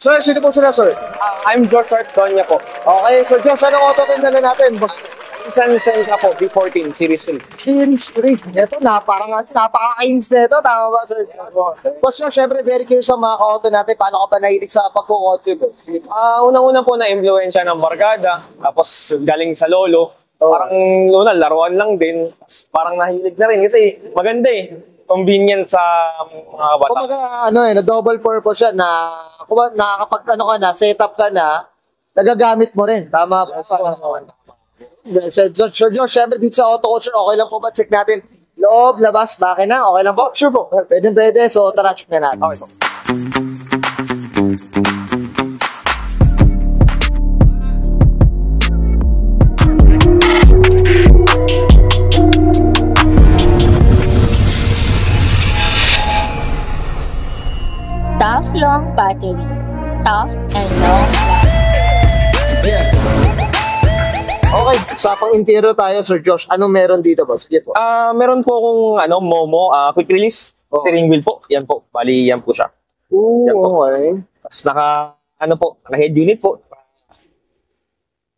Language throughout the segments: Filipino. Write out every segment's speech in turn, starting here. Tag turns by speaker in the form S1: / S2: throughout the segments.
S1: Sir, sino po sila, sir?
S2: I'm George Donya po.
S1: Okay, Sir Josh, anong auto din dala natin? Boss,
S2: Isang Sentra po, B14 Series 3.
S1: Series 3. Ito, napaka-kings na ito. Tama ba, Sir? Boss, no, syempre, very curious sa mga auto natin. Paano ka ba nahilig sa pagkukotse, boss?
S2: Unang-una po na-influensya ng barkada, tapos galing sa lolo.
S1: Oh.
S2: Parang laruan lang din. Parang nahilig na rin kasi maganda eh. Convenient sa mga bata.
S1: Kumaga, na double purpose siya na, nakakapag, setup ka na, nagagamit mo rin. Tama ba? Sir Josh, syempre dito sa auto culture, okay lang po ba? Check natin. Loob, labas, makina, okay lang po?
S2: Sure po.
S1: Pwede. So, tara, check na natin.
S2: Okay po.
S3: Tough long battery. Tough and long battery.
S1: Okay, sa pang-interior tayo, Sir Josh. Anong meron dito, boss? Sige po.
S2: Meron po akong Momo, quick release steering wheel po. Yan po. Bali, yan po siya. Yan po.
S1: Okay.
S2: Tapos naka head unit po.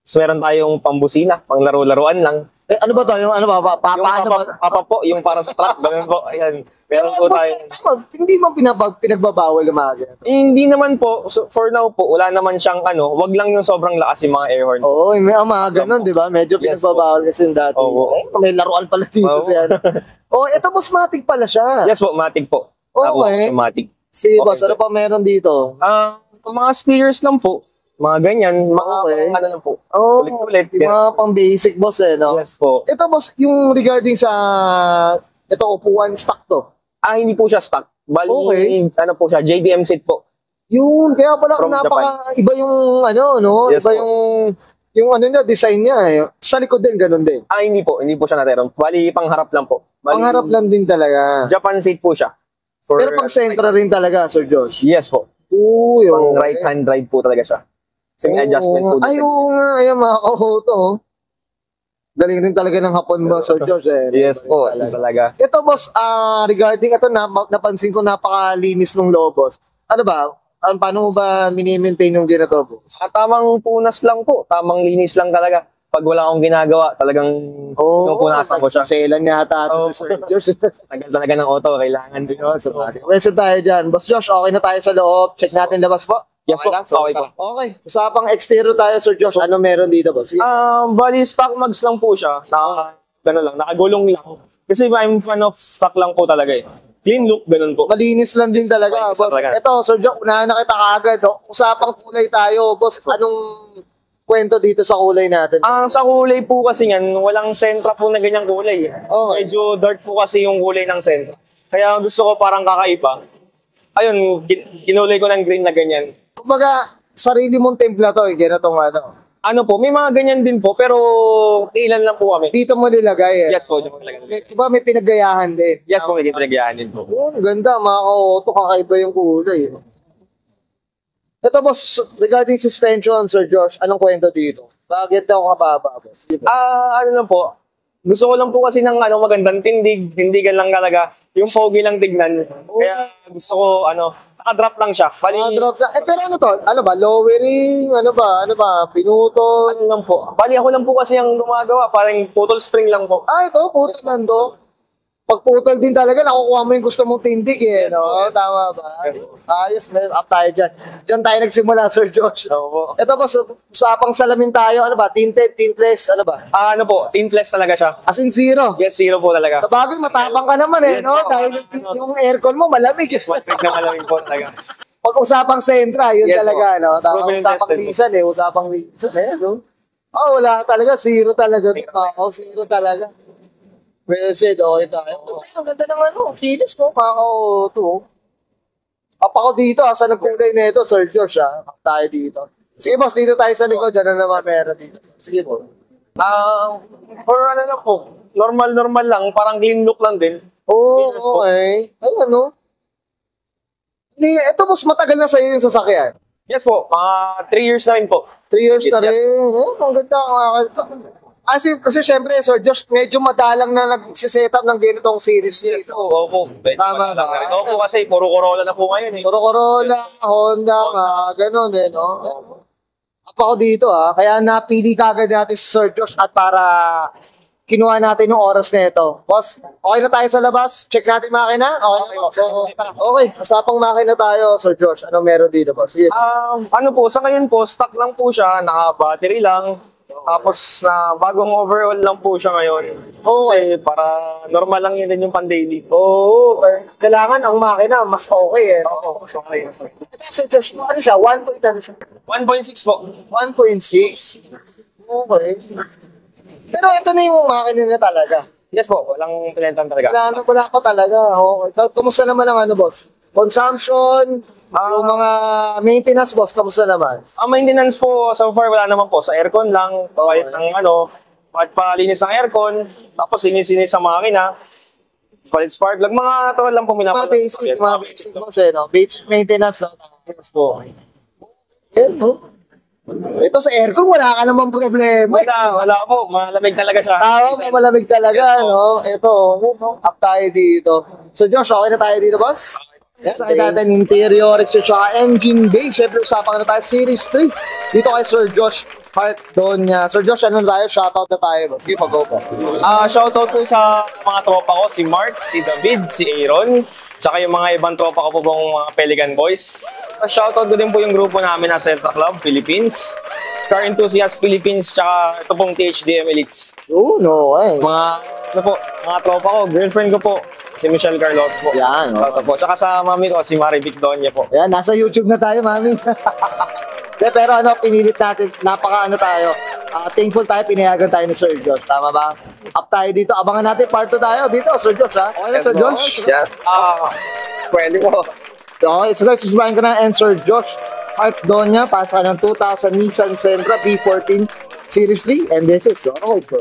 S2: Tapos meron tayong pambusina, pang laro-laruan lang.
S1: Ano ba to? Yung
S2: Papa po, yung para sa truck, ganun po. Ayan. Meron po tayo.
S1: Hindi mo pinagbabawal yung mga ganito.
S2: Hindi naman po, so for now po, wala naman siyang wag lang yung sobrang lakas yung mga air horn.
S1: Oo, may mga ganun, di ba? Medyo pinagbabawal kasi yung dati. May laruan pala dito siya. Ito boss, matic pala siya.
S2: Yes po, matic po.
S1: Okay.
S2: Matic.
S1: Sige boss, ano pa meron dito?
S2: Mga speakers lang po. Mga ganyan, mga lang po. Ulit-ulit.
S1: Yung mga pang basic boss no?
S2: Yes po.
S1: Ito boss, yung regarding sa ito upuan stock to.
S2: Hindi po siya stock. Bali, po siya, JDM seat po.
S1: Yung, kaya pala iba yung
S2: Yes,
S1: iba yung niya, design niya Sa likod din, ganun din.
S2: Hindi po siya nateron. Bali, pangharap lang po.
S1: Pangharap lang din talaga.
S2: Japan seat po siya.
S1: Pero pang sentra rin talaga, Sir Josh.
S2: Yes po.
S1: Pang
S2: right hand drive po talaga siya. May adjustment po.
S1: Oo nga, ayan mga kauto. Galing rin talaga ng hapon mo, Sir Josh.
S2: Yes po, talaga.
S1: Ito boss, regarding ito, napansin ko napakalinis ng loob, boss. Ano ba? Paano mo ba mini-maintain yung ginagawa, boss?
S2: Tamang punas lang po. Tamang linis lang talaga. Pag wala akong ginagawa, talagang pinupunasan ko siya.
S1: Selan yata ito si Sir Josh.
S2: Tagal talaga ng auto, kailangan din yun.
S1: Question tayo dyan. Boss Josh, okay na tayo sa loob. Check natin labas po.
S2: Yes po, okay po.
S1: Okay. Usapang exterior tayo, Sir Josh. Ano meron dito, boss?
S2: Bali, stock mags lang po siya. Nakagulong lang. Kasi I'm fan of stock lang po talaga eh. Clean look, ganun po.
S1: Malinis lang din talaga, boss. Ito, Sir Josh, unahan na kita kaagad. Usapang kulay tayo, boss. Anong kwento dito sa kulay natin?
S2: Sa kulay po kasi yan, walang sentra po na ganyang kulay.
S1: Okay.
S2: Medyo dark po kasi yung kulay ng sentra. Kaya gusto ko parang kakaiba. Ayun, kinulay ko ng green na ganyan.
S1: Kumbaga, sarili mong templa to, ganitong
S2: po, may mga ganyan din po, pero ilan lang po kami.
S1: Dito mo nilagay
S2: Yes po, dito mo nilagay.
S1: Diba may pinagayahan din?
S2: Yes po, may pinagayahan din po.
S1: Ganda, mga kauto, kakaiba yung kulay. Ito boss, regarding suspension, Sir Josh, anong kwento dito? Bakit ako kababa, boss?
S2: Lang po, gusto ko lang po kasi ng magandang tindigan lang talaga. Yung foggy lang tignan. Kaya gusto ko, naka-drop lang siya.
S1: Drop lang. Pero ano to? Ano ba? Lowering? Ano ba? Pinutol?
S2: Ano lang po? Bali ako lang po kasi ang gumagawa. Parang putol spring lang po.
S1: Ito, putol lang to. Pag putol din talaga, nakukuha mo yung gusto mong tindig
S2: Yes,
S1: no?
S2: yes.
S1: Tama ba? Ayos, may up tayo dyan. Diyan tayo nagsimula, Sir Josh.
S2: Opo.
S1: Ito po, usapang salamin tayo. Ano ba? Tinted, tintless, ano ba?
S2: Tintless talaga siya.
S1: As in zero.
S2: Yes, zero po talaga.
S1: Sa bagay, matapang ka naman
S2: Yes,
S1: no?
S2: po.
S1: Dahil yung aircon mo malamig.
S2: Matrik na malamig po talaga.
S1: Pag usapang sentra, yun
S2: Yes,
S1: talaga,
S2: po.
S1: no? Tama,
S2: Proven
S1: usapang
S2: tested,
S1: lisan, usapang lisan, no? Wala talaga, zero talaga. Zero talaga. Well said, okay tayo. Ang ganda ng kilis mo, kakauto. Ako dito, sa nagkulay na ito, Sir Josh, tayo dito. Sige, boss, dito tayo sa likod, dyan na naman meron dito. Sige, po.
S2: For lang po, normal lang, parang clean look lang din.
S1: Okay. Ay, ito, boss, matagal na sa'yo yung sasakyan.
S2: Yes po, mga 3 years na rin po.
S1: 3 years na
S2: Yes.
S1: rin. Ang ganda. Kasi syempre, Sir Josh, medyo madalang na nag-setup ng ganitong series
S2: Yes,
S1: dito.
S2: opo.
S1: Tama ba?
S2: Opo kasi puro Corolla na po ngayon eh.
S1: Puro Corolla, Honda, ganun eh, no? Up ako dito kaya napili kagad natin si Sir Josh at para kinuha natin yung oras na ito. Boss, okay na tayo sa labas? Check natin makina? Okay na. So, okay, usapang makina tayo, Sir Josh. Ano meron dito, boss? Sige.
S2: Ano po, sa ngayon po, stock lang po siya, naka-battery lang. Tapos na bagong overall lang po siya ngayon. Kasi para normal lang yun din yung pan-daily.
S1: Oo, kailangan ang makina mas okay eh.
S2: Oo, okay.
S1: Ito, Sir Josh, ano siya? 1.0 ano siya?
S2: 1.6 po.
S1: 1.6. Okay. Pero ito na yung makina na talaga.
S2: Yes po, walang pinentan talaga.
S1: Wala pa talaga. Okay. Kumusta naman ang ano, boss? Consumption, yung mga maintenance, boss, kamusta naman?
S2: Ang maintenance po, so far wala naman po. Sa aircon lang, kahit ang at palinis ng aircon, tapos linis-linis sa makina, palit spark plug, mga tawag lang po
S1: Mga basic, boss, eh, no? Basic maintenance, no?
S2: Yes po.
S1: Yan, no? Ito sa aircon, wala ka namang problema.
S2: Wala po, malamig talaga siya.
S1: Malamig talaga, no? Ito, no? Up tayo dito. So, Josh, okay na tayo dito, boss? Yes, nakita natin interior, exterior, engine bay. Siyempre, usapan na tayo, Series 3. Dito kay Sir Josh Donya. Sir Josh, ano na tayo? Shoutout na tayo. Sige, pag-go po.
S2: Shoutout po sa mga tropa ko, si Mark, si David, si Aaron, tsaka yung mga ibang tropa ko po pong mga Pelican Boys. Shoutout ko din po yung grupo namin na Celta Club Philippines, Car Enthusiast Philippines, tsaka ito pong THDM Elites.
S1: Oh, no way.
S2: Mga tropa ko, girlfriend ko po, si Michelle Carlot po.
S1: Yan,
S2: Shoutout po. Tsaka sa mami ko, si Marivic Donya po.
S1: Yan, nasa YouTube na tayo, mami. Pero pinilit natin, tayo. Thankful tayo, pinayagan tayo ni Sir Josh. Tama ba? Up tayo dito. Abangan natin, part 2 tayo dito, Sir Josh, ha? Okay na, Sir Josh?
S2: Yes. Pwede po.
S1: Okay, so guys, susbahin ko na and Sir Josh Donya, pasa ka ng 2000 Nissan Sentra B14 Series 3, and this is Road for